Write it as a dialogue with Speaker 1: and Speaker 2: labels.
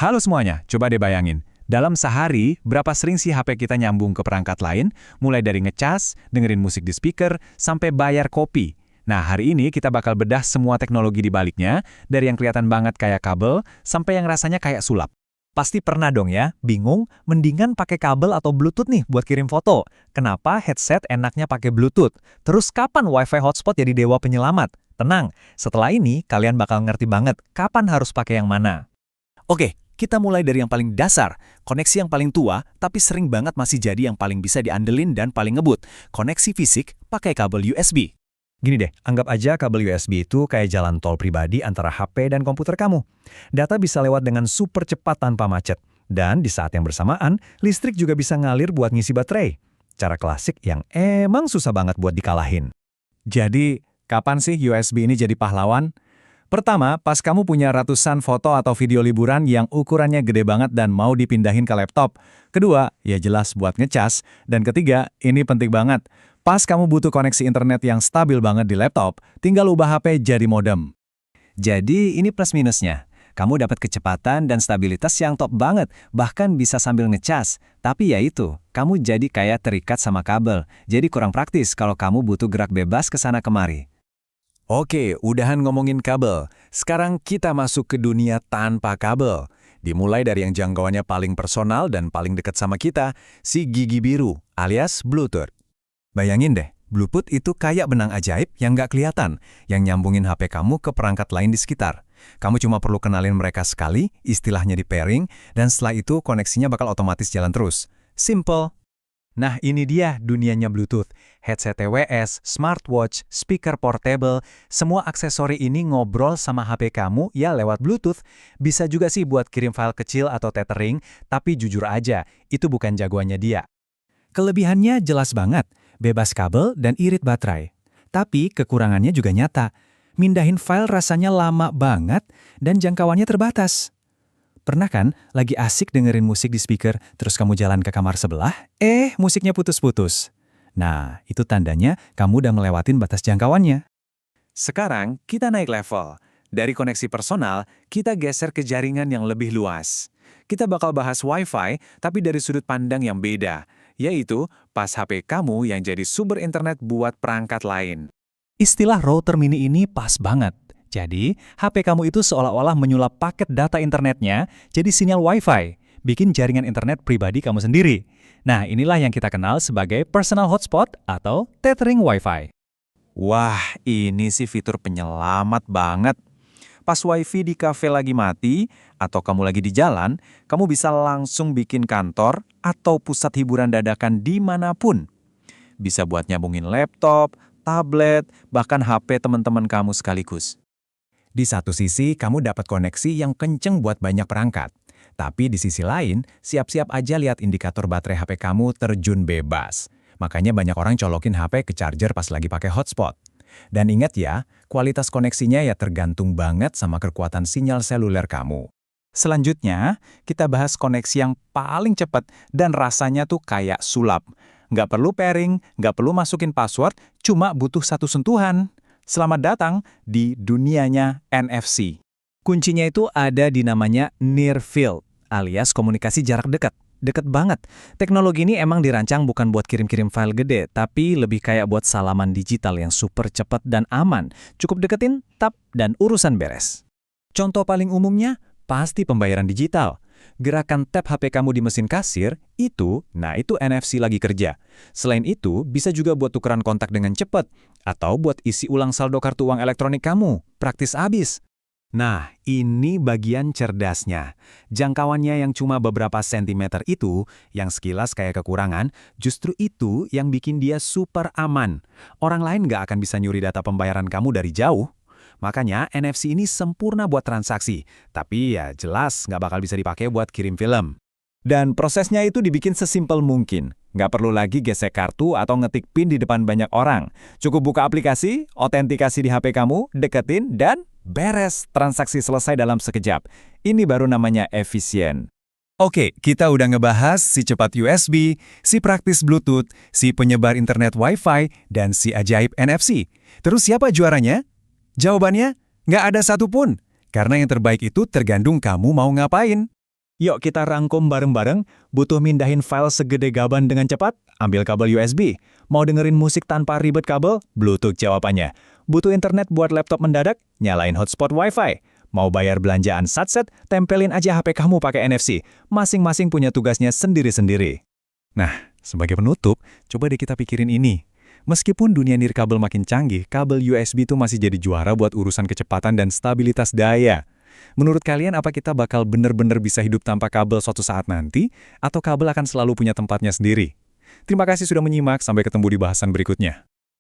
Speaker 1: Halo semuanya, coba deh bayangin. Dalam sehari, berapa sering sih HP kita nyambung ke perangkat lain, mulai dari ngecas, dengerin musik di speaker, sampai bayar kopi. Nah, hari ini kita bakal bedah semua teknologi di baliknya, dari yang kelihatan banget kayak kabel, sampai yang rasanya kayak sulap.
Speaker 2: Pasti pernah dong ya, bingung, mendingan pakai kabel atau Bluetooth nih buat kirim foto. Kenapa headset enaknya pakai Bluetooth? Terus kapan Wi-Fi hotspot jadi dewa penyelamat? Tenang, setelah ini kalian bakal ngerti banget kapan harus pakai yang mana. Oke, kita mulai dari yang paling dasar. Koneksi yang paling tua, tapi sering banget masih jadi yang paling bisa diandelin dan paling ngebut. Koneksi fisik pakai kabel USB. Gini deh, anggap aja kabel USB itu kayak jalan tol pribadi antara HP dan komputer kamu. Data bisa lewat dengan super cepat tanpa macet. Dan di saat yang bersamaan, listrik juga bisa ngalir buat ngisi baterai. Cara klasik yang emang susah banget buat dikalahin.
Speaker 1: Jadi, kapan sih USB ini jadi pahlawan? Pertama, pas kamu punya ratusan foto atau video liburan yang ukurannya gede banget dan mau dipindahin ke laptop. Kedua, ya jelas buat ngecas. Dan ketiga, ini penting banget. Pas kamu butuh koneksi internet yang stabil banget di laptop, tinggal ubah HP jadi modem.
Speaker 2: Jadi ini plus minusnya. Kamu dapat kecepatan dan stabilitas yang top banget, bahkan bisa sambil ngecas. Tapi ya itu, kamu jadi kayak terikat sama kabel. Jadi kurang praktis kalau kamu butuh gerak bebas ke sana kemari.
Speaker 1: Oke, udahan ngomongin kabel. Sekarang kita masuk ke dunia tanpa kabel. Dimulai dari yang jangkauannya paling personal dan paling dekat sama kita, si gigi biru alias Bluetooth. Bayangin deh, Bluetooth itu kayak benang ajaib yang nggak kelihatan, yang nyambungin HP kamu ke perangkat lain di sekitar. Kamu cuma perlu kenalin mereka sekali, istilahnya di pairing, dan setelah itu koneksinya bakal otomatis jalan terus. Simple. Nah, ini dia dunianya Bluetooth. Headset TWS, smartwatch, speaker portable, semua aksesori ini ngobrol sama HP kamu ya lewat Bluetooth. Bisa juga sih buat kirim file kecil atau tethering, tapi jujur aja, itu bukan jagoannya dia. Kelebihannya jelas banget, bebas kabel dan irit baterai. Tapi kekurangannya juga nyata. Mindahin file rasanya lama banget dan jangkauannya terbatas. Pernah kan lagi asik dengerin musik di speaker, terus kamu jalan ke kamar sebelah, musiknya putus-putus. Nah, itu tandanya kamu udah ngelewatin batas jangkauannya. Sekarang kita naik level. Dari koneksi personal, kita geser ke jaringan yang lebih luas. Kita bakal bahas Wi-Fi, tapi dari sudut pandang yang beda. Yaitu pas HP kamu yang jadi sumber internet buat perangkat lain. Istilah router mini ini pas banget. Jadi, HP kamu itu seolah-olah menyulap paket data internetnya jadi sinyal Wi-Fi, bikin jaringan internet pribadi kamu sendiri. Nah, inilah yang kita kenal sebagai personal hotspot atau tethering Wi-Fi. Wah, ini sih fitur penyelamat banget. Pas Wi-Fi di kafe lagi mati, atau kamu lagi di jalan, kamu bisa langsung bikin kantor atau pusat hiburan dadakan dimanapun. Bisa buat nyambungin laptop, tablet, bahkan HP teman-teman kamu sekaligus. Di satu sisi, kamu dapat koneksi yang kenceng buat banyak perangkat. Tapi di sisi lain, siap-siap aja lihat indikator baterai HP kamu terjun bebas. Makanya banyak orang colokin HP ke charger pas lagi pakai hotspot. Dan ingat ya, kualitas koneksinya ya tergantung banget sama kekuatan sinyal seluler kamu. Selanjutnya, kita bahas koneksi yang paling cepat dan rasanya tuh kayak sulap. Nggak perlu pairing, nggak perlu masukin password, cuma butuh satu sentuhan. Selamat datang di dunianya NFC. Kuncinya itu ada di namanya Near Field, alias komunikasi jarak dekat. Deket banget. Teknologi ini emang dirancang bukan buat kirim-kirim file gede, tapi lebih kayak buat salaman digital yang super cepat dan aman. Cukup deketin, tap, dan urusan beres. Contoh paling umumnya, pasti pembayaran digital. Gerakan tap HP kamu di mesin kasir, itu NFC lagi kerja. Selain itu, bisa juga buat tukeran kontak dengan cepat, atau buat isi ulang saldo kartu uang elektronik kamu. Praktis abis. Nah, ini bagian cerdasnya. Jangkauannya yang cuma beberapa sentimeter itu, yang sekilas kayak kekurangan, justru itu yang bikin dia super aman. Orang lain nggak akan bisa nyuri data pembayaran kamu dari jauh. Makanya NFC ini sempurna buat transaksi, tapi ya jelas nggak bakal bisa dipakai buat kirim film. Dan prosesnya itu dibikin sesimpel mungkin. Nggak perlu lagi gesek kartu atau ngetik PIN di depan banyak orang. Cukup buka aplikasi, autentikasi di HP kamu, deketin, dan beres. Transaksi selesai dalam sekejap. Ini baru namanya efisien. Oke, kita udah ngebahas si cepat USB, si praktis Bluetooth, si penyebar internet Wi-Fi, dan si ajaib NFC. Terus siapa juaranya? Jawabannya, nggak ada satupun. Karena yang terbaik itu tergantung kamu mau ngapain. Yuk kita rangkum bareng-bareng, butuh mindahin file segede gaban dengan cepat? Ambil kabel USB. Mau dengerin musik tanpa ribet kabel? Bluetooth jawabannya. Butuh internet buat laptop mendadak? Nyalain hotspot Wi-Fi. Mau bayar belanjaan satset? Tempelin aja HP kamu pakai NFC. Masing-masing punya tugasnya sendiri-sendiri. Nah, sebagai penutup, coba deh kita pikirin ini. Meskipun dunia nirkabel makin canggih, kabel USB itu masih jadi juara buat urusan kecepatan dan stabilitas daya. Menurut kalian apa kita bakal benar-benar bisa hidup tanpa kabel suatu saat nanti, atau kabel akan selalu punya tempatnya sendiri? Terima kasih sudah menyimak, sampai ketemu di bahasan berikutnya.